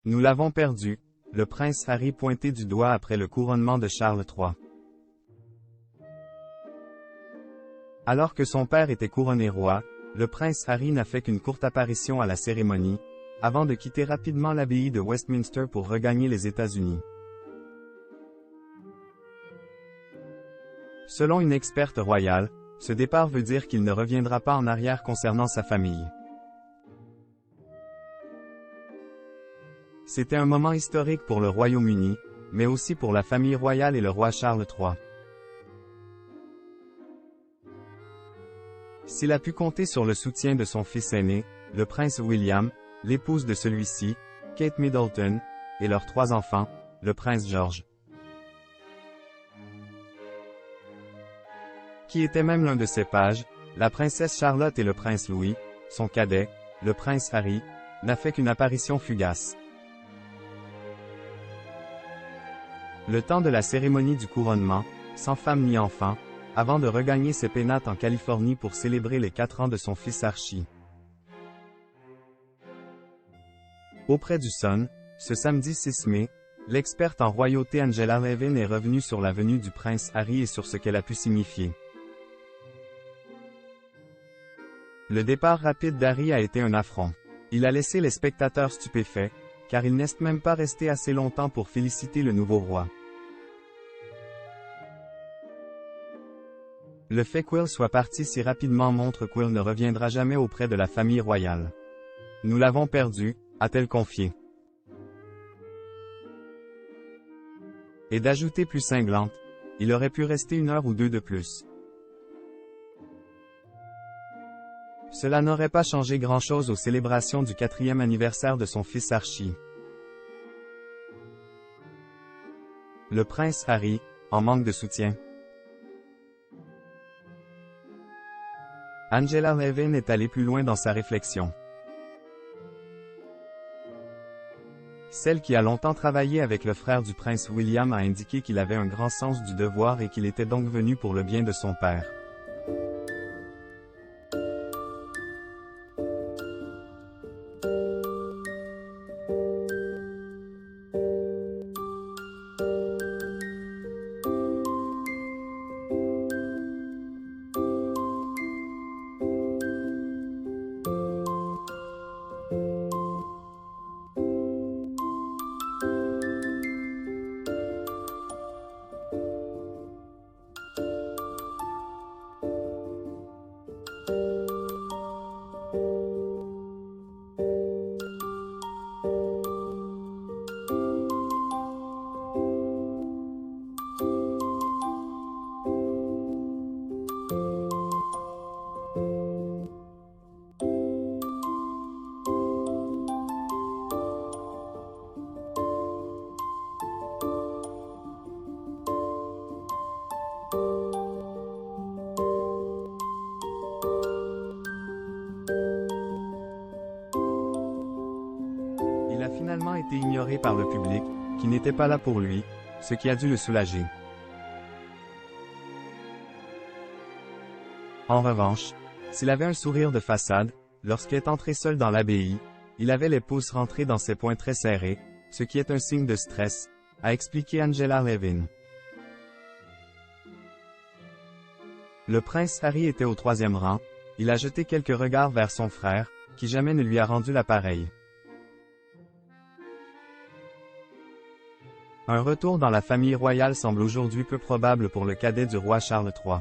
Nous l'avons perdu, le prince Harry pointait du doigt après le couronnement de Charles III. Alors que son père était couronné roi, le prince Harry n'a fait qu'une courte apparition à la cérémonie, avant de quitter rapidement l'abbaye de Westminster pour regagner les États-Unis. Selon une experte royale, ce départ veut dire qu'il ne reviendra pas en arrière concernant sa famille. C'était un moment historique pour le Royaume-Uni, mais aussi pour la famille royale et le roi Charles III. S'il a pu compter sur le soutien de son fils aîné, le prince William, l'épouse de celui-ci, Kate Middleton, et leurs 3 enfants, le prince George, qui était même l'un de ses pages, la princesse Charlotte et le prince Louis, son cadet, le prince Harry, n'a fait qu'une apparition fugace. Le temps de la cérémonie du couronnement, sans femme ni enfant, avant de regagner ses pénates en Californie pour célébrer les 4 ans de son fils Archie. Auprès du Sun, ce samedi 6 mai, l'experte en royauté Angela Levin est revenue sur la venue du prince Harry et sur ce qu'elle a pu signifier. Le départ rapide d'Harry a été un affront. Il a laissé les spectateurs stupéfaits, car il n'est même pas resté assez longtemps pour féliciter le nouveau roi. Le fait qu'Will soit parti si rapidement montre qu'Will ne reviendra jamais auprès de la famille royale. Nous l'avons perdu, a-t-elle confié. Et d'ajouter plus cinglante, il aurait pu rester 1 heure ou 2 de plus. Cela n'aurait pas changé grand-chose aux célébrations du 4e anniversaire de son fils Archie. Le prince Harry, en manque de soutien. Angela Levin est allée plus loin dans sa réflexion. Celle qui a longtemps travaillé avec le frère du prince William a indiqué qu'il avait un grand sens du devoir et qu'il était donc venu pour le bien de son père. Il a finalement été ignoré par le public, qui n'était pas là pour lui, ce qui a dû le soulager. En revanche, s'il avait un sourire de façade, lorsqu'il est entré seul dans l'abbaye, il avait les pouces rentrés dans ses poings très serrés, ce qui est un signe de stress, a expliqué Angela Levin. Le prince Harry était au 3e rang, il a jeté quelques regards vers son frère, qui jamais ne lui a rendu l'appareil. Un retour dans la famille royale semble aujourd'hui peu probable pour le cadet du roi Charles III.